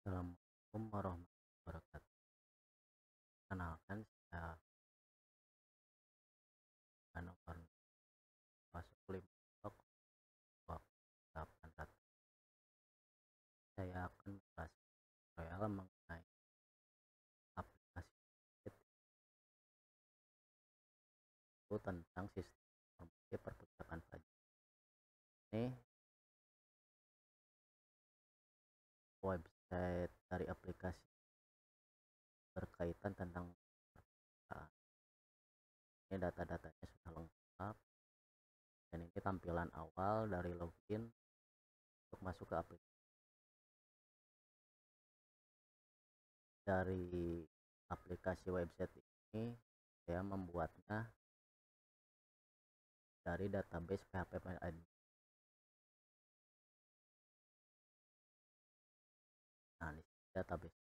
Assalamualaikum warahmatullahi wabarakatuh. Kenalkan saya nomor masuk 5 saya akan membahas tutorial mengenai aplikasi itu tentang sistem informasi perpustakaan pajak. Ini website dari aplikasi berkaitan tentang perpustakaan. Ini data-datanya sudah lengkap dan ini tampilan awal dari login untuk masuk ke aplikasi. Dari aplikasi website ini saya membuatnya dari database PHP.admin. Nah, di sini database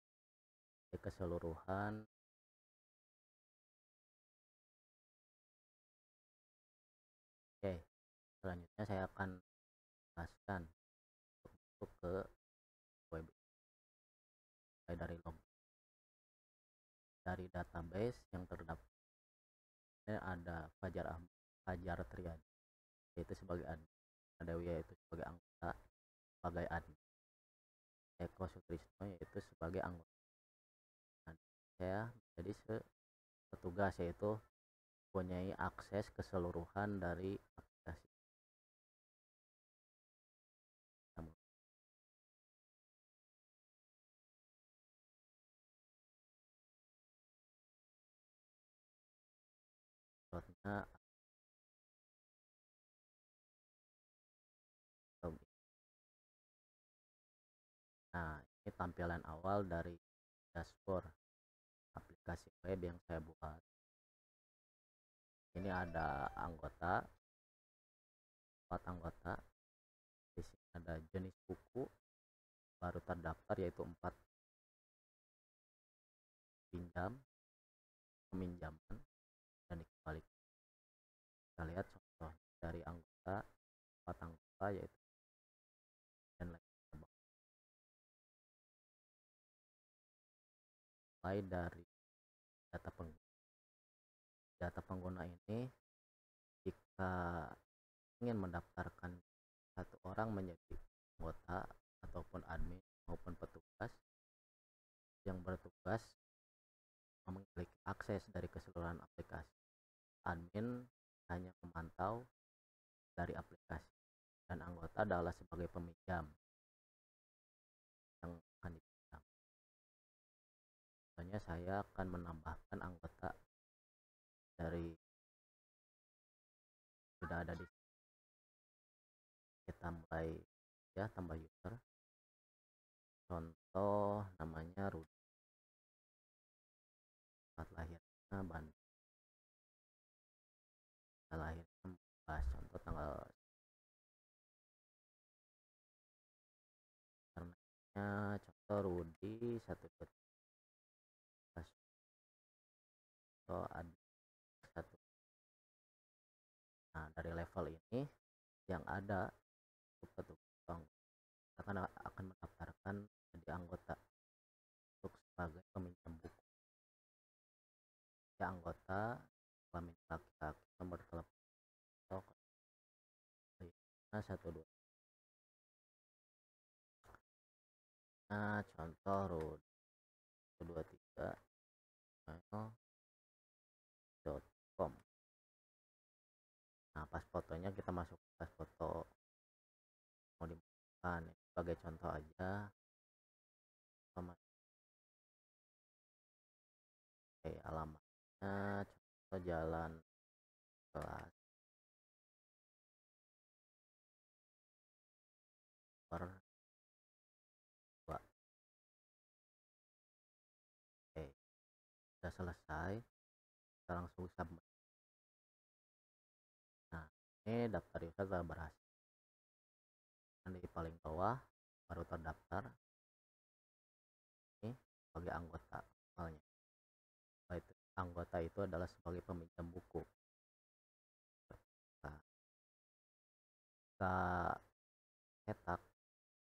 di keseluruhan. Oke, selanjutnya saya akan jelaskan untuk masuk ke web dari log dari database yang terdapat. Ini ada Fajar Triadi yaitu sebagai admin, ada Wia yaitu sebagai anggota sebagai admin, Eko Sutrisno yaitu sebagai anggota. Nah, saya menjadi petugas yaitu mempunyai akses keseluruhan dari aplikasi. Namun, nah, ini tampilan awal dari dashboard aplikasi web yang saya buat. Ini ada anggota, 4 anggota. Di sini ada jenis buku baru terdaftar yaitu 4 peminjaman dan dikembalikan. Kita lihat contoh dari anggota 4 anggota yaitu dan lain. Mulai dari data pengguna. Data pengguna ini jika ingin mendaftarkan satu orang menjadi anggota ataupun admin maupun petugas yang bertugas memiliki akses dari keseluruhan aplikasi. Admin hanya memantau dari aplikasi dan anggota adalah sebagai peminjam yang akan dipinjam. Contohnya saya akan menambahkan anggota dari sudah ada di sini. Kita mulai ya, tambah user. Contoh namanya Rudi. Tempat lahirnya Bandung. Tanggal lahirnya bahas contoh tanggal karenanya contoh Rudi 1 atau ada 1. Nah, dari level ini yang ada untuk petugas akan mendaftarkan menjadi anggota untuk sebagai peminjam buku. Ya, anggota kelamin laki-laki, nomor telepon 12. Nah, contoh road 23.com. Nah, pas fotonya kita masuk ke pas foto mau dimasukkan sebagai contoh aja. Oke, alamatnya contoh jalan kelas per 2. Oke, sudah selesai, kita langsung submit. Nah, ini daftar user telah berhasil. Dan di paling bawah baru terdaftar ini sebagai anggota awalnya. Baik, anggota itu adalah sebagai peminjam buku. Nah, kita cetak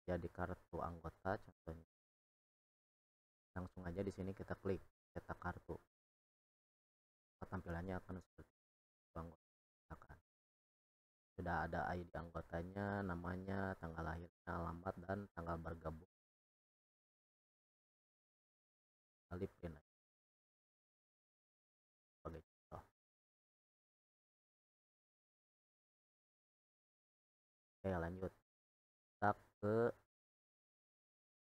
jadi kartu anggota contohnya di sini kita klik cetak kartu, tampilannya akan seperti anggota. Sudah ada ID anggotanya, namanya, tanggal lahirnya, alamat, dan tanggal bergabung. Kali print sebagai contoh. Oke, lanjut kita ke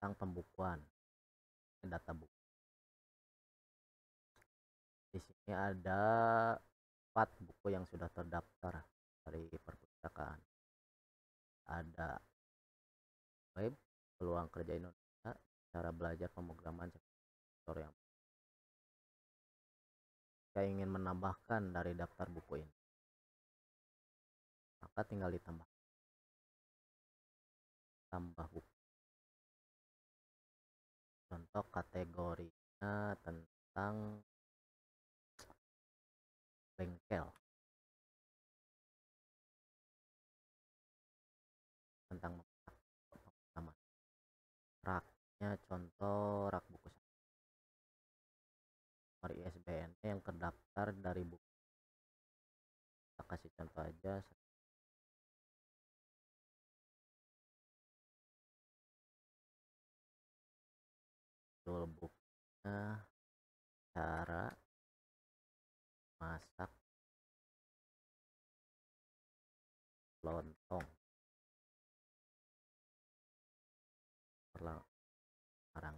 tentang pembukuan data buku. Di sini ada 4 buku yang sudah terdaftar dari perpustakaan. Ada web, peluang kerja Indonesia, cara belajar pemrograman tutorial. Jika ingin menambahkan dari daftar buku ini, maka tinggal tambah buku. Contoh kategorinya tentang bengkel, tentang pemahaman. Raknya contoh rak buku, nomor ISBN yang terdaftar dari buku. Kita kasih contoh aja. Judul bukunya cara masak lontong sekarang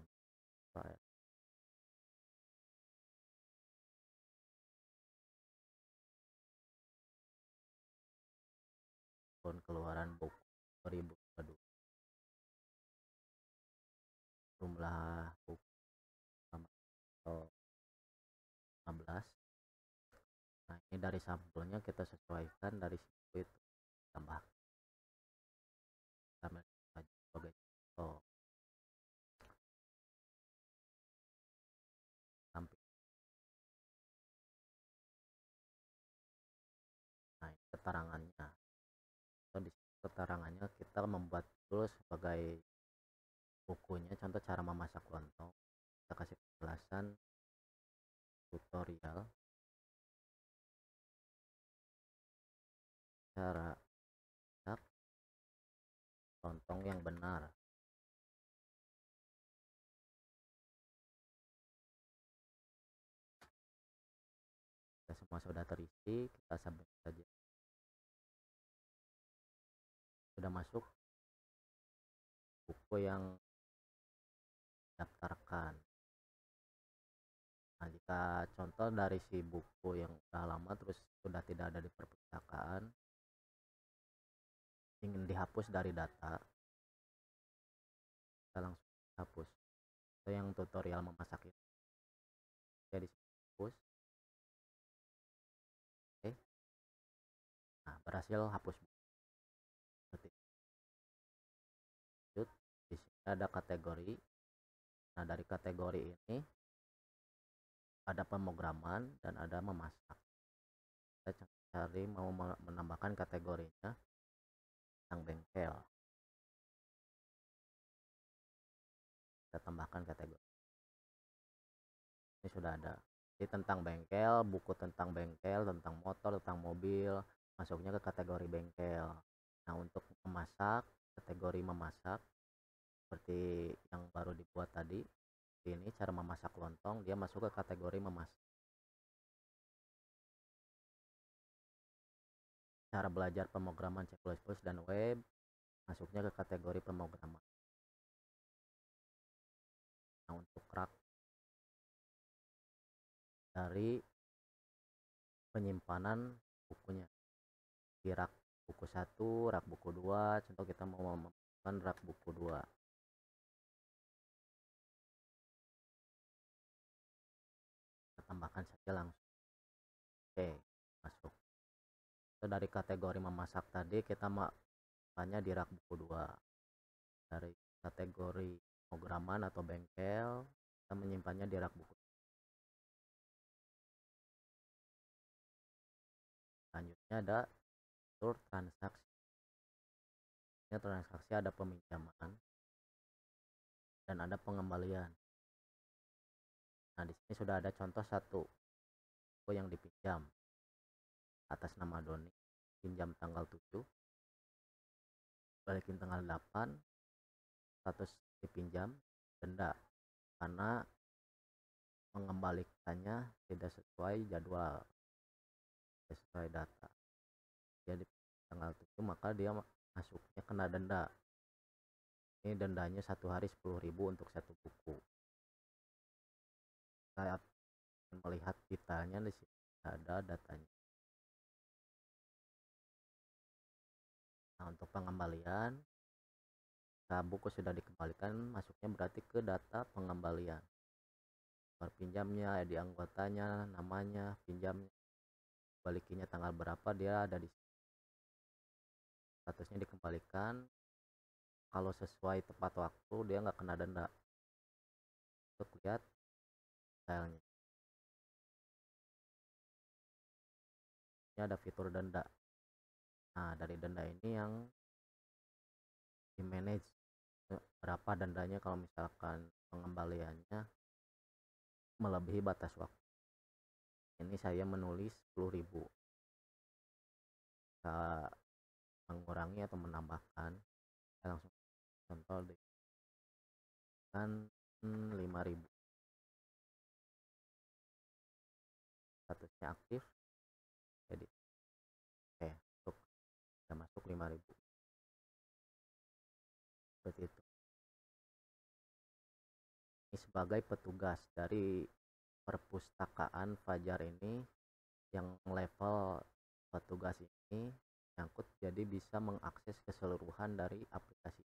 tahun keluaran buku 2022, jumlah buku 15. Nah, ini dari sampulnya kita sesuaikan dari situ itu tambah sebagai contoh. Nah, ini keterangannya. Di keterangannya kita membuat dulu sebagai bukunya, contoh cara memasak lontong. Kita kasih penjelasan tutorial cara masak lontong yang benar. Kita semua sudah terisi, kita submit saja. Sudah masuk buku yang daftarkan. Nah, jika contoh dari si buku yang udah lama terus sudah tidak ada di perpustakaan, ingin dihapus dari data, kita langsung hapus. Itu yang tutorial memasak itu. Jadi hapus. Oke. Nah, berhasil hapus. Lanjut, di sini ada kategori. Nah, dari kategori ini ada pemrograman dan ada memasak. Kita cari mau menambahkan kategorinya tentang bengkel. Kita tambahkan kategori. Ini sudah ada. Jadi tentang bengkel, buku tentang bengkel, tentang motor, tentang mobil, masuknya ke kategori bengkel. Nah, untuk memasak, kategori memasak seperti yang baru dibuat tadi, ini cara memasak lontong, dia masuk ke kategori memasak. Cara belajar pemrograman C++ dan web masuknya ke kategori pemrograman. Nah, untuk rak dari penyimpanan bukunya di rak buku 1, rak buku 2, contoh kita mau memasukkan rak buku 2. Kita tambahkan saja langsung. Oke, masuk. Itu dari kategori memasak tadi kita tanya di rak buku 2. Dari kategori pemrograman atau bengkel, kita menyimpannya di rak buku. Selanjutnya ada atur transaksi. Ini transaksi ada peminjaman dan ada pengembalian. Nah, di sini sudah ada contoh satu buku yang dipinjam atas nama Doni, pinjam tanggal 7, balikin tanggal 8, status dipinjam, denda karena mengembalikannya tidak sesuai jadwal, tidak sesuai data. Jadi tanggal 7 maka dia masuknya kena denda. Ini dendanya 1 hari 10.000 untuk satu buku. Saya akan melihat detailnya di sini ada datanya. Nah, untuk pengembalian, buku sudah dikembalikan, masuknya berarti ke data pengembalian. Nomor pinjamnya, ID anggotanya, namanya, pinjamnya, balikinnya tanggal berapa, dia ada di sini. Statusnya dikembalikan. Kalau sesuai tepat waktu dia nggak kena denda. Untuk lihat filenya, ini ada fitur denda. Nah, dari denda ini yang di manage berapa dendanya kalau misalkan pengembaliannya melebihi batas waktu. Ini saya menulis 10.000, bisa mengurangi atau menambahkan. Saya langsung contoh dengan 5.000, statusnya aktif, jadi oke, sudah masuk 5.000 seperti itu. Ini sebagai petugas dari perpustakaan Fajar ini, yang level petugas ini nyangkut, jadi bisa mengakses keseluruhan dari aplikasi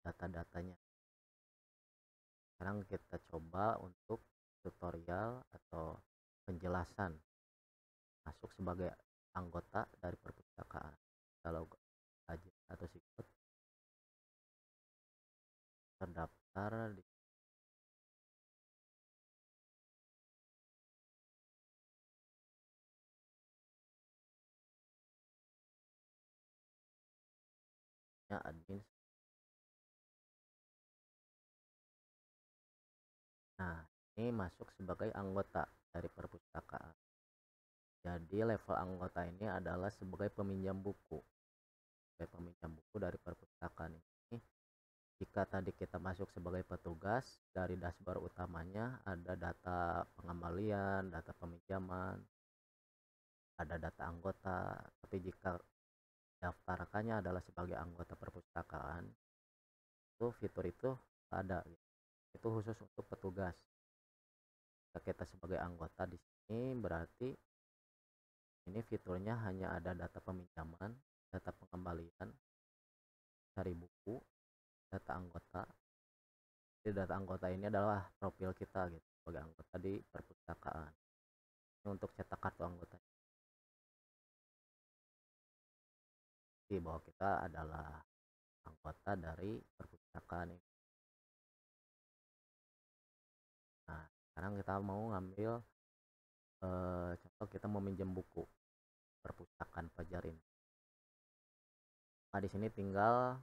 data-datanya. Sekarang kita coba untuk tutorial atau penjelasan masuk sebagai anggota dari perpustakaan. Kalau aja atau sikut terdaftar di admin. Nah, ini masuk sebagai anggota dari perpustakaan. Jadi level anggota ini adalah sebagai peminjam buku. Sebagai peminjam buku dari perpustakaan ini, jika tadi kita masuk sebagai petugas, dari dashboard utamanya ada data pengembalian, data peminjaman, ada data anggota. Tapi jika daftarkannya adalah sebagai anggota perpustakaan, itu fitur itu ada. Itu khusus untuk petugas. Jika kita sebagai anggota di sini, berarti ini fiturnya hanya ada data peminjaman, data pengembalian, cari buku, data anggota. Jadi data anggota ini adalah profil kita gitu sebagai anggota di perpustakaan. Ini untuk cetak kartu anggota. Jadi bahwa kita adalah anggota dari perpustakaan ini. Nah, sekarang kita mau ngambil contoh, kita mau minjem buku perpustakaan Fajar ini. Nah, di sini tinggal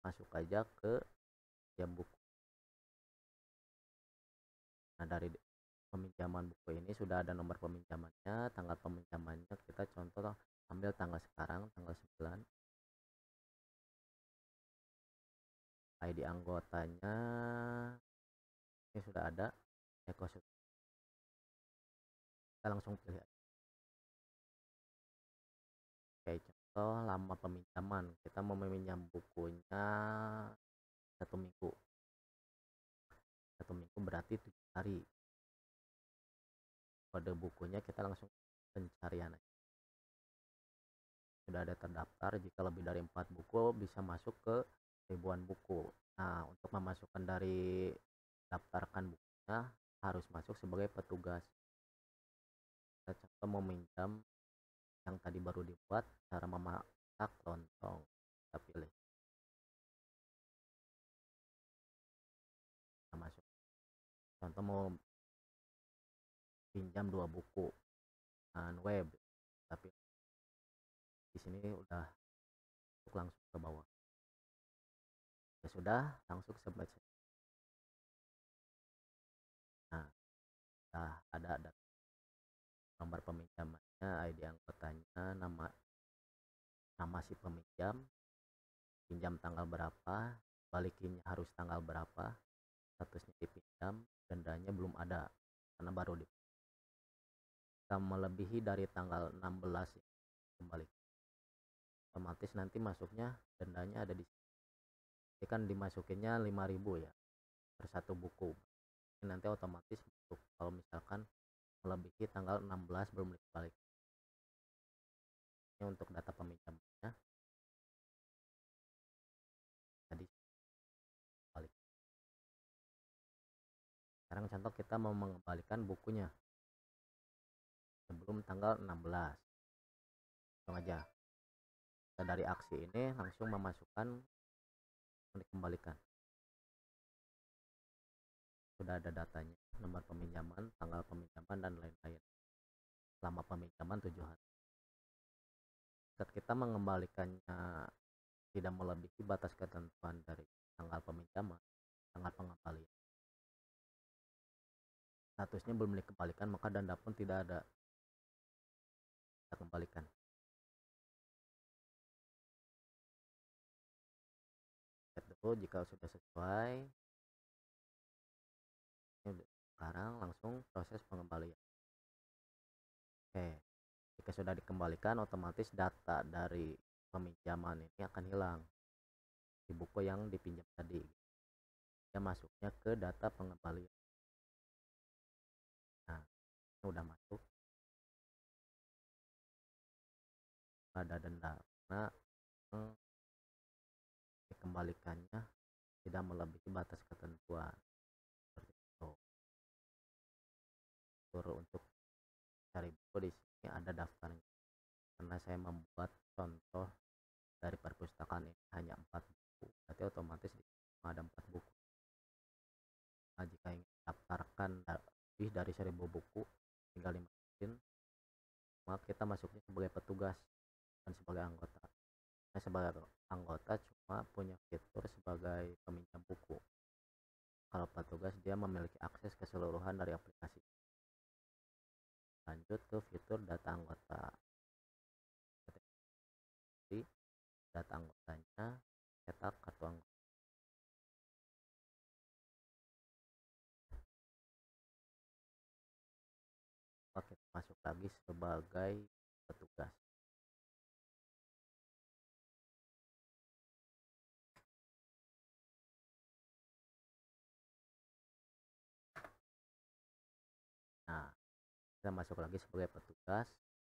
masuk aja ke jam buku. Nah, dari peminjaman buku ini sudah ada nomor peminjamannya, tanggal peminjamannya. Kita contoh ambil tanggal sekarang, tanggal 9. ID anggotanya ini sudah ada. Kita langsung pilih. Oke, contoh lama peminjaman. Kita mau meminjam bukunya 1 minggu. 1 minggu berarti 7 hari. Kode bukunya kita langsung pencarian aja. Sudah ada terdaftar. Jika lebih dari 4 buku bisa masuk ke ribuan buku. Nah, untuk memasukkan dari daftarkan bukunya harus masuk sebagai petugas. Kita contoh meminjam yang tadi baru dibuat, cara memasak lontong. Kita pilih. Kita masuk. Contoh mau pinjam 2 buku web, tapi di sini udah langsung ke bawah. Ya sudah, langsung submit. Nah, ada nomor peminjamannya, ID anggotanya, nama si peminjam, pinjam tanggal berapa, balikinnya harus tanggal berapa, statusnya dipinjam, dendanya belum ada karena baru melebihi dari tanggal 16 ya, kembali otomatis nanti masuknya dendanya ada di sini. Jadi kan dimasukinnya 5.000 ya per satu buku. Nanti otomatis masuk kalau misalkan melebihi tanggal 16 belum dibalik. Ini untuk data peminjamannya tadi balik. Sekarang contoh kita mau mengembalikan bukunya sebelum tanggal 16. Langsung aja kita dari aksi ini langsung memasukkan dikembalikan. Sudah ada datanya, nomor peminjaman, tanggal peminjaman, dan lain-lain selama peminjaman 7 hari. Saat kita mengembalikannya tidak melebihi batas ketentuan dari tanggal peminjaman, tanggal pengembalian, statusnya belum dikembalikan, maka denda pun tidak ada, kita kembalikan. Cek dulu jika sudah sesuai. Sekarang langsung proses pengembalian. Oke, jika sudah dikembalikan, otomatis data dari peminjaman ini akan hilang di buku yang dipinjam tadi. Dia masuknya ke data pengembalian. Nah, ini udah masuk. Ada denda karena dikembalikannya tidak melebihi batas ketentuan. Seperti itu. Untuk cari buku di sini ada daftarnya. Karena saya membuat contoh dari perpustakaan ini hanya 4 buku, berarti otomatis di sini ada 4 buku. Nah, jika ingin daftarkan lebih dari 1.000 buku, tinggal dimasukin. Maka kita masuknya sebagai petugas dan sebagai anggota. Nah, sebagai anggota cuma punya fitur sebagai peminjam buku. Kalau petugas dia memiliki akses keseluruhan dari aplikasi. Lanjut ke fitur data anggota. Jadi data anggotanya cetak kartu anggota. Kita masuk lagi sebagai petugas. Nah, kita masuk lagi sebagai petugas.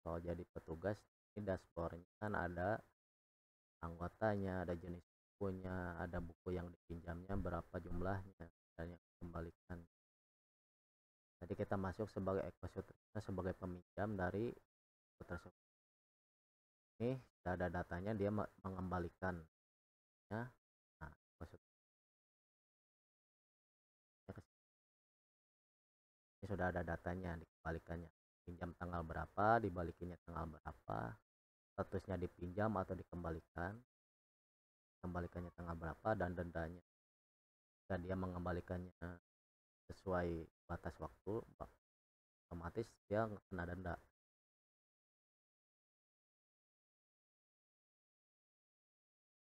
Kalau jadi petugas, ini dashboardnya kan ada anggotanya, ada jenis bukunya, ada buku yang dipinjamnya, berapa jumlahnya, dan yang dikembalikan. Jadi kita masuk sebagai ekosutrina, sebagai peminjam dari buku tersebut. Ini sudah ada datanya, dia mengembalikan. Nah, ini sudah ada datanya, dikembalikannya. Pinjam tanggal berapa, dibalikinnya tanggal berapa, statusnya dipinjam atau dikembalikan, kembalikannya tanggal berapa, dan dendanya. Jika dia mengembalikannya sesuai batas waktu, otomatis dia nggak kena denda.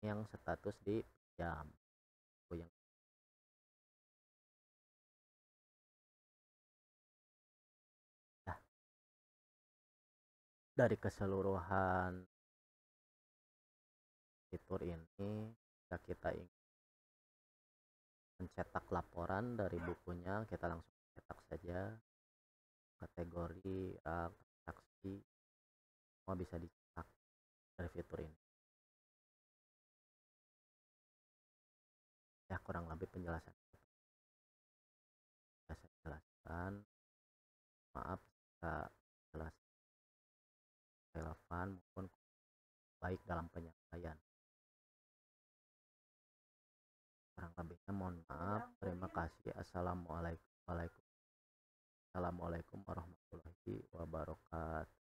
Yang status dipinjam, yang dari keseluruhan fitur ini, jika kita ingin mencetak laporan dari bukunya, kita langsung cetak saja. Kategori, transaksi, semua bisa dicetak dari fitur ini. Ya, kurang lebih penjelasan bisa saya jelaskan. Maaf jika jelas relevan maupun baik dalam penyampaian. Kurang lebihnya mohon maaf. Terima kasih. Assalamualaikum warahmatullahi wabarakatuh.